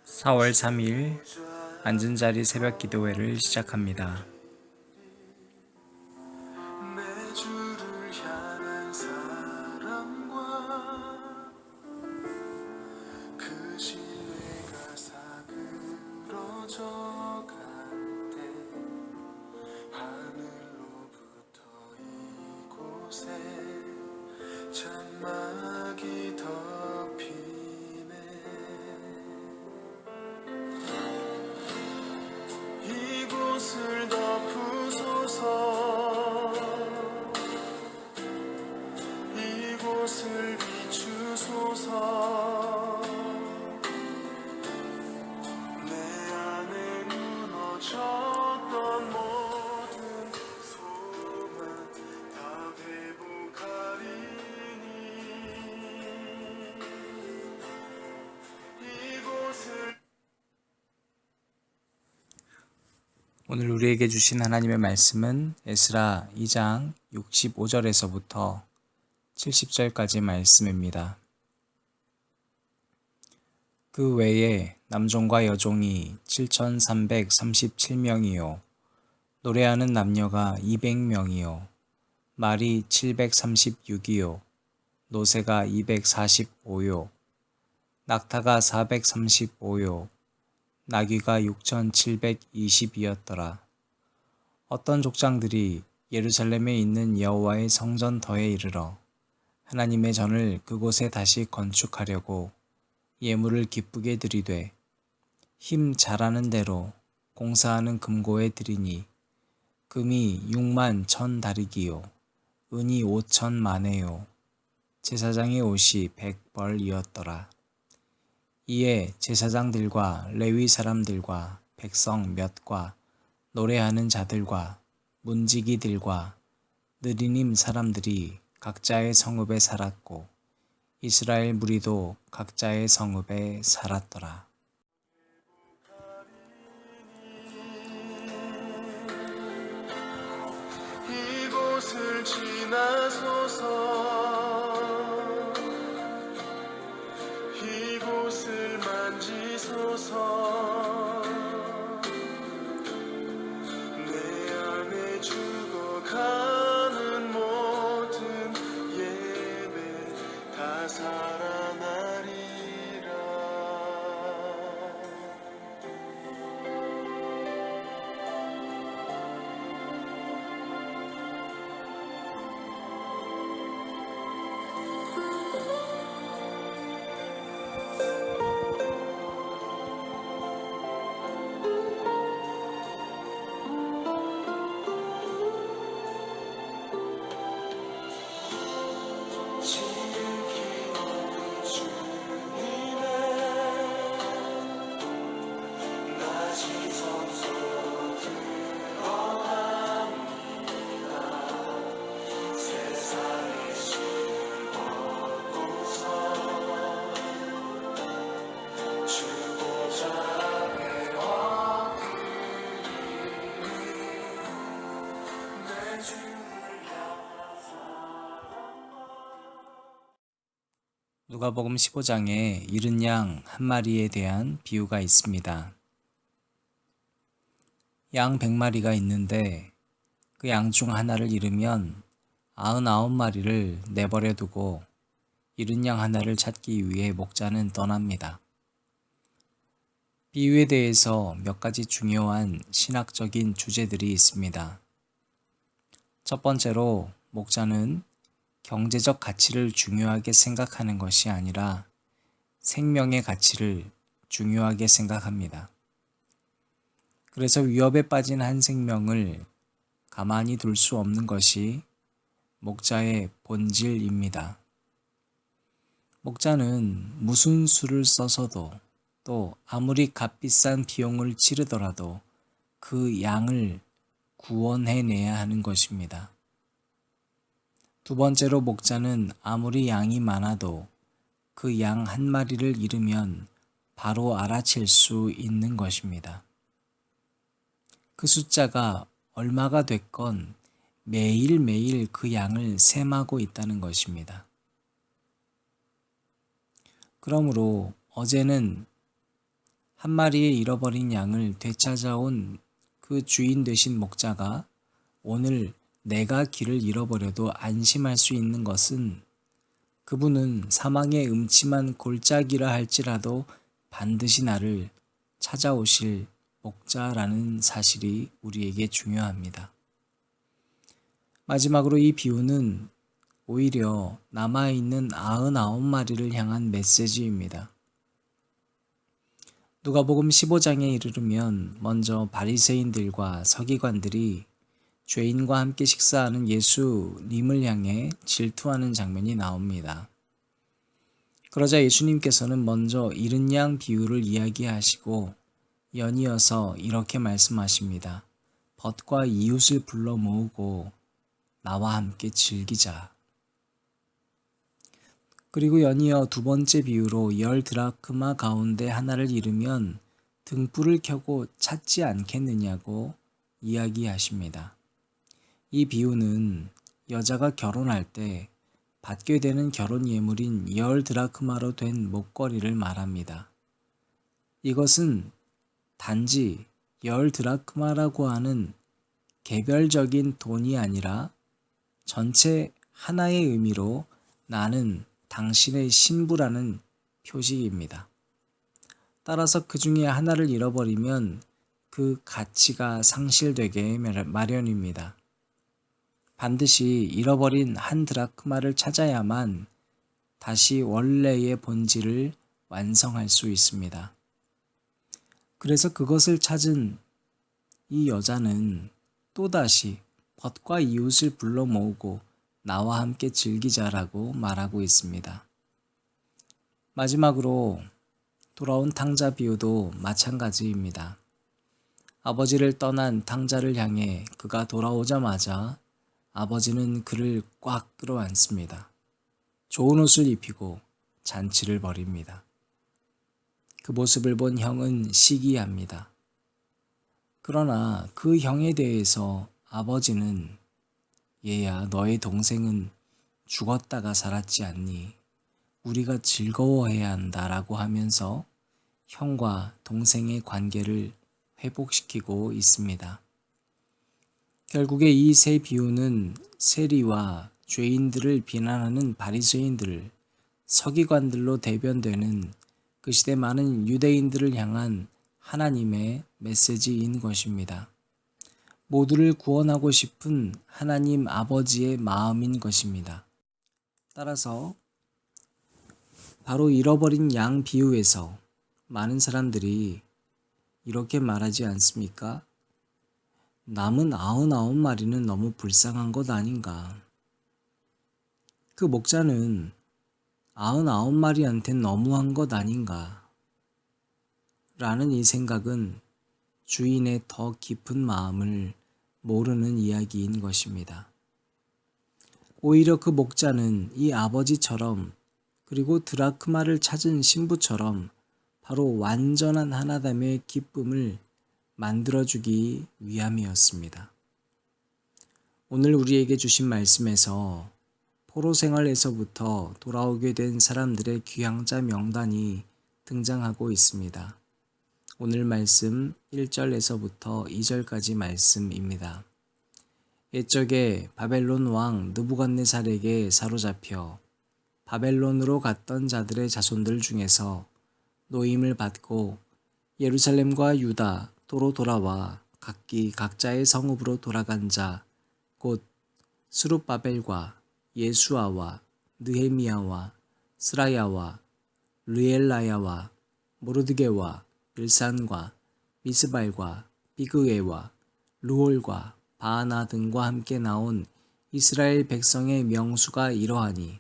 (4월 3일) 앉은자리 새벽 기도회를 시작합니다. 장막이 덮이네. 이곳을 덮으소서. 이곳을 비추소서. 내 안에 무너졌던 모든 소망 다 회복하리니. 오늘 우리에게 주신 하나님의 말씀은 에스라 2장 65절에서부터 70절까지 말씀입니다. 그 외에 남종과 여종이 7,337명이요 노래하는 남녀가 200명이요 말이 736이요 노새가 245요 낙타가 435요 나귀가 6,720이었더라. 어떤 족장들이 예루살렘에 있는 여호와의 성전터에 이르러 하나님의 전을 그곳에 다시 건축하려고 예물을 기쁘게 드리되 힘 잘하는 대로 공사하는 금고에 드리니 금이 6만 1,000다리기요 은이 5,000만회요 제사장의 옷이 100벌이었더라. 이에 제사장들과 레위 사람들과 백성 몇과 노래하는 자들과 문지기들과 느리님 사람들이 각자의 성읍에 살았고 이스라엘 무리도 각자의 성읍에 살았더라. 이곳을 지나소서. 이곳을 만지소서. 내 안에 죽어가는 모든 예배 다 살아나리라. 누가복음 15장에 잃은 양 한 마리에 대한 비유가 있습니다. 양 100마리가 있는데 그 양 중 하나를 잃으면 99마리를 내버려 두고 잃은 양 하나를 찾기 위해 목자는 떠납니다. 비유에 대해서 몇 가지 중요한 신학적인 주제들이 있습니다. 첫 번째로 목자는 경제적 가치를 중요하게 생각하는 것이 아니라 생명의 가치를 중요하게 생각합니다. 그래서 위협에 빠진 한 생명을 가만히 둘 수 없는 것이 목자의 본질입니다. 목자는 무슨 수를 써서도 또 아무리 값비싼 비용을 치르더라도 그 양을 구원해내야 하는 것입니다. 두 번째로 목자는 아무리 양이 많아도 그 양 한 마리를 잃으면 바로 알아챌 수 있는 것입니다. 그 숫자가 얼마가 됐건 매일매일 그 양을 셈하고 있다는 것입니다. 그러므로 어제는 한 마리의 잃어버린 양을 되찾아온 그 주인 되신 목자가 오늘 내가 길을 잃어버려도 안심할 수 있는 것은 그분은 사망의 음침한 골짜기라 할지라도 반드시 나를 찾아오실 목자라는 사실이 우리에게 중요합니다. 마지막으로 이 비유는 오히려 남아있는 99마리를 향한 메시지입니다. 누가복음 15장에 이르르면 먼저 바리새인들과 서기관들이 죄인과 함께 식사하는 예수님을 향해 질투하는 장면이 나옵니다. 그러자 예수님께서는 먼저 잃은 양 비유를 이야기하시고 연이어서 이렇게 말씀하십니다. 벗과 이웃을 불러 모으고 나와 함께 즐기자. 그리고 연이어 두 번째 비유로 10드라크마 가운데 하나를 잃으면 등불을 켜고 찾지 않겠느냐고 이야기하십니다. 이 비유는 여자가 결혼할 때 받게 되는 결혼 예물인 10드라크마로 된 목걸이를 말합니다. 이것은 단지 10드라크마라고 하는 개별적인 돈이 아니라 전체 하나의 의미로 나는 당신의 신부라는 표식입니다. 따라서 그 중에 하나를 잃어버리면 그 가치가 상실되게 마련입니다. 반드시 잃어버린 한 드라크마를 찾아야만 다시 원래의 본질을 완성할 수 있습니다. 그래서 그것을 찾은 이 여자는 또다시 벗과 이웃을 불러 모으고 나와 함께 즐기자라고 말하고 있습니다. 마지막으로 돌아온 탕자 비유도 마찬가지입니다. 아버지를 떠난 탕자를 향해 그가 돌아오자마자 아버지는 그를 꽉 끌어안습니다. 좋은 옷을 입히고 잔치를 벌입니다. 그 모습을 본 형은 시기합니다. 그러나 그 형에 대해서 아버지는 얘야, 너의 동생은 죽었다가 살았지 않니? 우리가 즐거워해야 한다라고 하면서 형과 동생의 관계를 회복시키고 있습니다. 결국에 이 세 비유는 세리와 죄인들을 비난하는 바리새인들, 서기관들로 대변되는 그 시대 많은 유대인들을 향한 하나님의 메시지인 것입니다. 모두를 구원하고 싶은 하나님 아버지의 마음인 것입니다. 따라서 바로 잃어버린 양 비유에서 많은 사람들이 이렇게 말하지 않습니까? 남은 99마리는 너무 불쌍한 것 아닌가? 그 목자는 99마리한테 너무한 것 아닌가? 라는 이 생각은 주인의 더 깊은 마음을 모르는 이야기인 것입니다. 오히려 그 목자는 이 아버지처럼 그리고 드라크마를 찾은 신부처럼 바로 완전한 하나됨의 기쁨을 만들어주기 위함이었습니다. 오늘 우리에게 주신 말씀에서 포로 생활에서부터 돌아오게 된 사람들의 귀향자 명단이 등장하고 있습니다. 오늘 말씀 1절에서부터 2절까지 말씀입니다. 옛적에 바벨론 왕 느부갓네살에게 사로잡혀 바벨론으로 갔던 자들의 자손들 중에서 노임을 받고 예루살렘과 유다 도로 돌아와 각기 각자의 성읍으로 돌아간 자 곧 스룹바벨과 예수아와 느헤미야와 스라야와 르엘라야와 모르드게와 빌산과 미스발과 비그웨와 루올과 바하나 등과 함께 나온 이스라엘 백성의 명수가 이러하니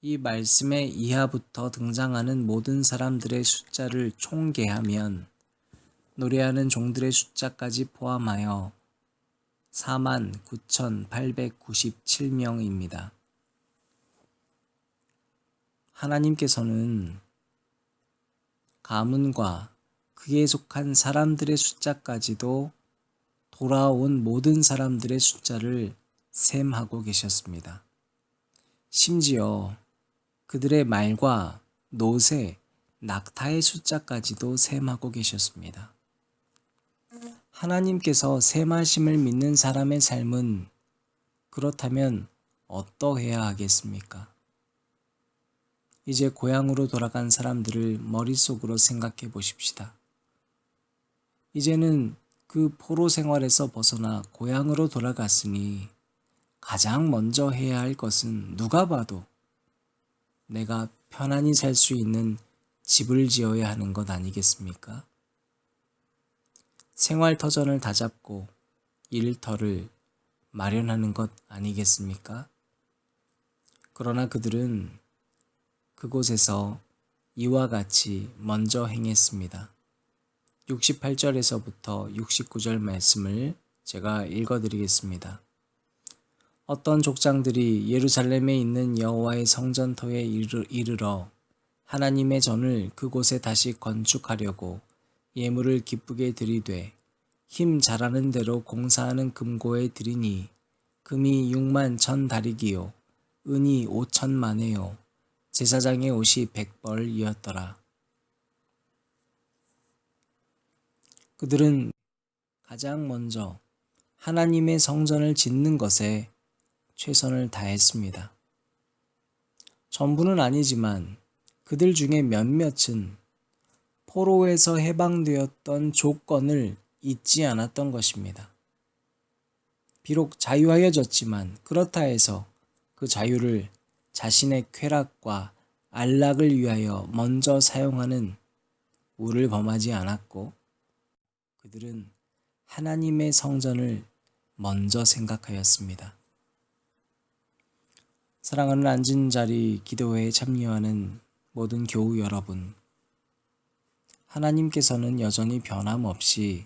이 말씀의 이하부터 등장하는 모든 사람들의 숫자를 총계하면 노래하는 종들의 숫자까지 포함하여 49,897명입니다. 하나님께서는 가문과 그에 속한 사람들의 숫자까지도 돌아온 모든 사람들의 숫자를 셈하고 계셨습니다. 심지어 그들의 말과 노새, 낙타의 숫자까지도 셈하고 계셨습니다. 하나님께서 셈하심을 믿는 사람의 삶은 그렇다면 어떠해야 하겠습니까? 이제 고향으로 돌아간 사람들을 머릿속으로 생각해 보십시다. 이제는 그 포로 생활에서 벗어나 고향으로 돌아갔으니 가장 먼저 해야 할 것은 누가 봐도 내가 편안히 살 수 있는 집을 지어야 하는 것 아니겠습니까? 생활터전을 다잡고 일터를 마련하는 것 아니겠습니까? 그러나 그들은 그곳에서 이와 같이 먼저 행했습니다. 68절에서부터 69절 말씀을 제가 읽어드리겠습니다. 어떤 족장들이 예루살렘에 있는 여호와의 성전터에 이르러 하나님의 전을 그곳에 다시 건축하려고 예물을 기쁘게 드리되 힘 잘하는 대로 공사하는 금고에 드리니 금이 6만 1천 다리기요 은이 5천만에요 제사장의 옷이 100벌이었더라. 그들은 가장 먼저 하나님의 성전을 짓는 것에 최선을 다했습니다. 전부는 아니지만 그들 중에 몇몇은 포로에서 해방되었던 조건을 잊지 않았던 것입니다. 비록 자유하여졌지만 그렇다 해서 그 자유를 자신의 쾌락과 안락을 위하여 먼저 사용하는 우를 범하지 않았고 그들은 하나님의 성전을 먼저 생각하였습니다. 사랑하는 앉은 자리 기도회에 참여하는 모든 교우 여러분, 하나님께서는 여전히 변함없이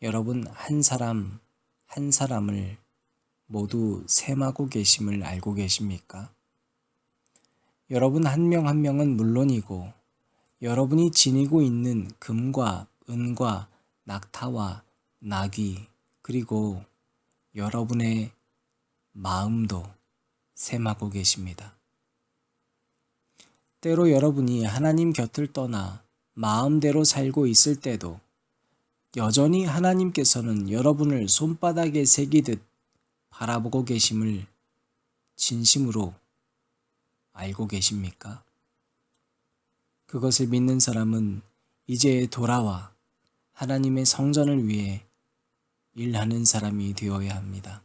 여러분 한 사람 한 사람을 모두 셈하고 계심을 알고 계십니까? 여러분 한 명 한 명은 물론이고 여러분이 지니고 있는 금과 은과 낙타와 나귀 그리고 여러분의 마음도 셈하고 계십니다. 때로 여러분이 하나님 곁을 떠나 마음대로 살고 있을 때도 여전히 하나님께서는 여러분을 손바닥에 새기듯 바라보고 계심을 진심으로 알고 계십니까? 그것을 믿는 사람은 이제 돌아와 하나님의 성전을 위해 일하는 사람이 되어야 합니다.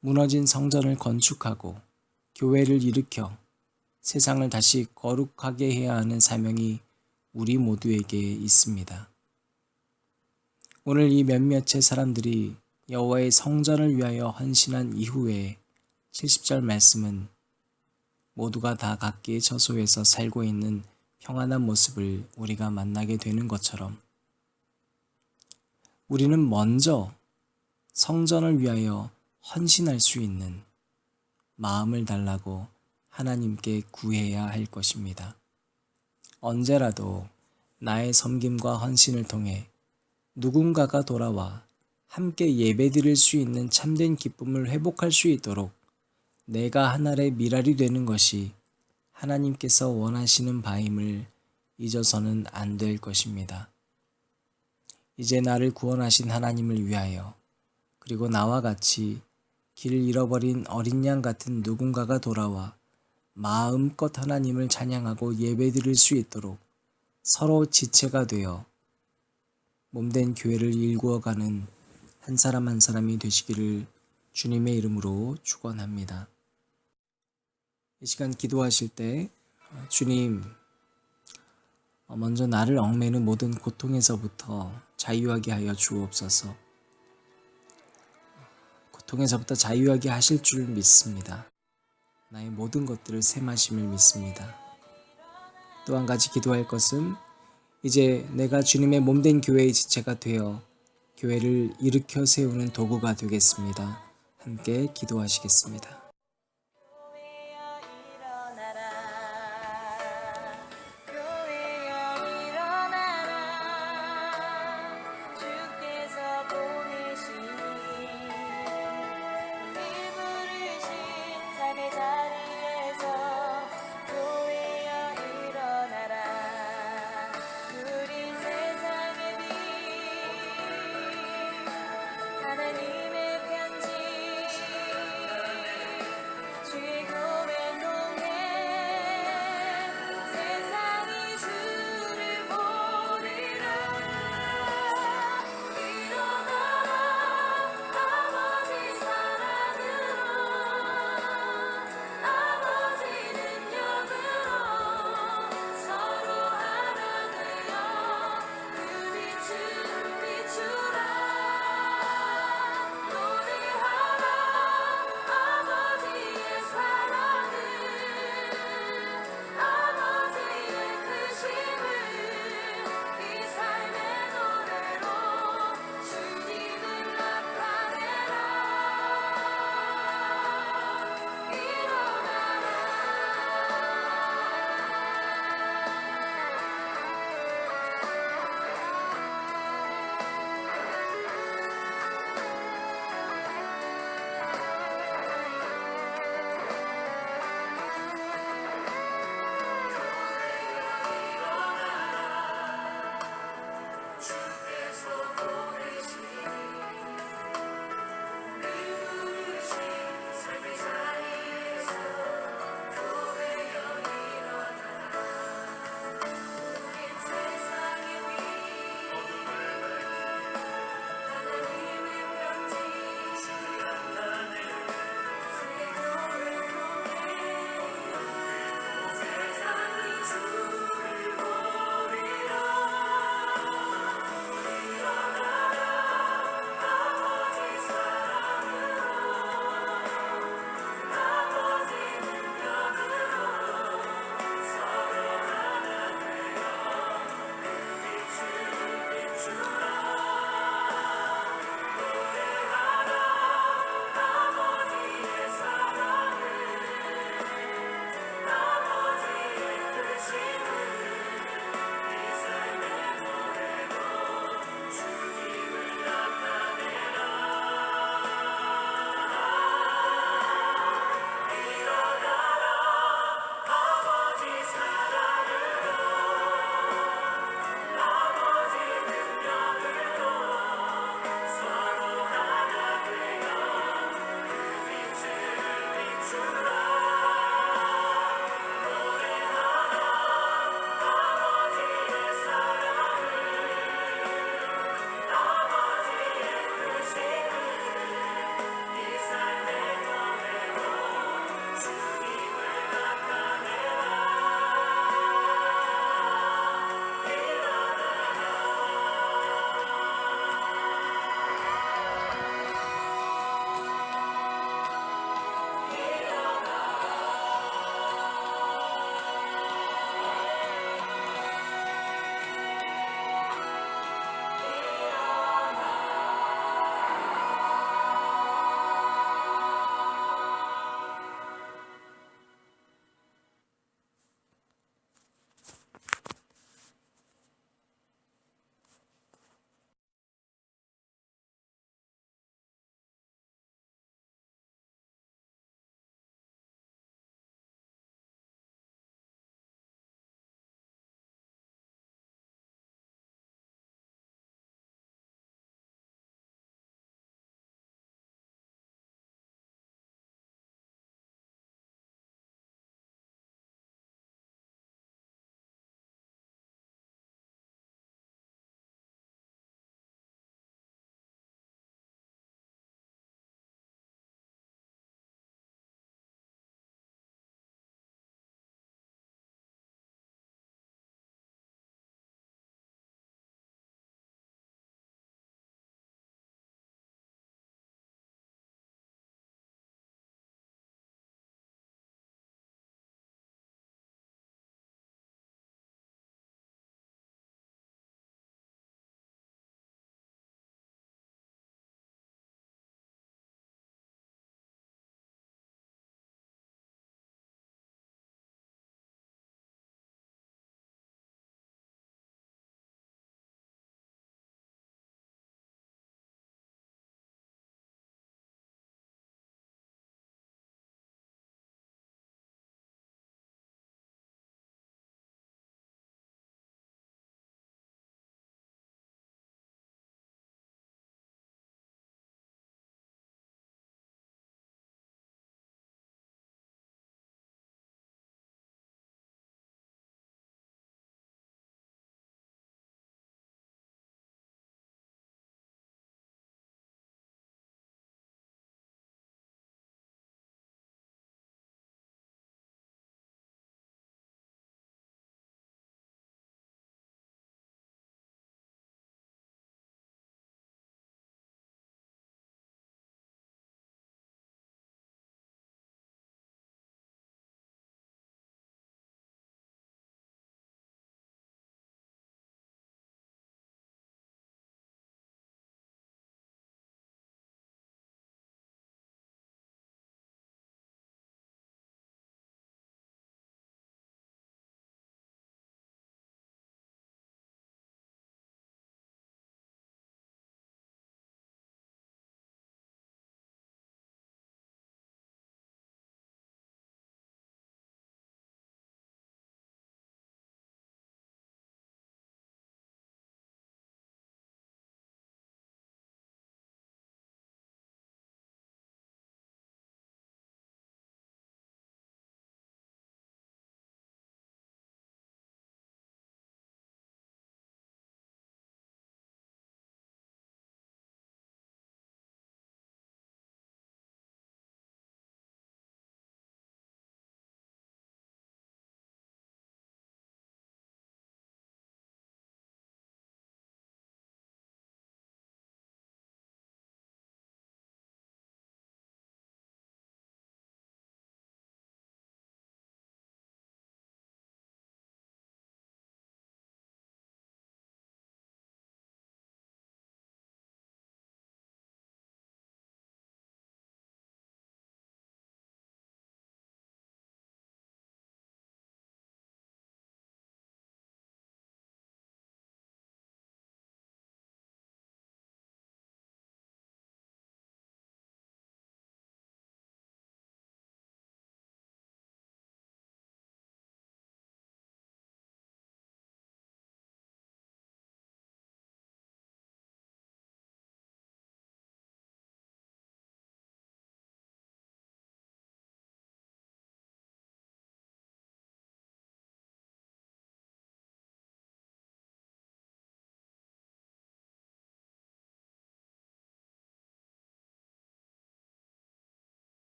무너진 성전을 건축하고 교회를 일으켜 세상을 다시 거룩하게 해야 하는 사명이 우리 모두에게 있습니다. 오늘 이 몇몇의 사람들이 여호와의 성전을 위하여 헌신한 이후에 70절 말씀은 모두가 다 각기의 처소에서 살고 있는 평안한 모습을 우리가 만나게 되는 것처럼 우리는 먼저 성전을 위하여 헌신할 수 있는 마음을 달라고 하나님께 구해야 할 것입니다. 언제라도 나의 섬김과 헌신을 통해 누군가가 돌아와 함께 예배드릴 수 있는 참된 기쁨을 회복할 수 있도록 내가 하늘의 미랄이 되는 것이 하나님께서 원하시는 바임을 잊어서는 안 될 것입니다. 이제 나를 구원하신 하나님을 위하여 그리고 나와 같이 길을 잃어버린 어린 양 같은 누군가가 돌아와 마음껏 하나님을 찬양하고 예배드릴 수 있도록 서로 지체가 되어 몸된 교회를 일구어가는 한 사람 한 사람이 되시기를 주님의 이름으로 축원합니다. 이 시간 기도하실 때 주님, 먼저 나를 얽매는 모든 고통에서부터 자유하게 하여 주옵소서. 고통에서부터 자유하게 하실 줄 믿습니다. 나의 모든 것들을 셈하심을 믿습니다. 또 한 가지 기도할 것은 이제 내가 주님의 몸된 교회의 지체가 되어 교회를 일으켜 세우는 도구가 되겠습니다. 함께 기도하시겠습니다.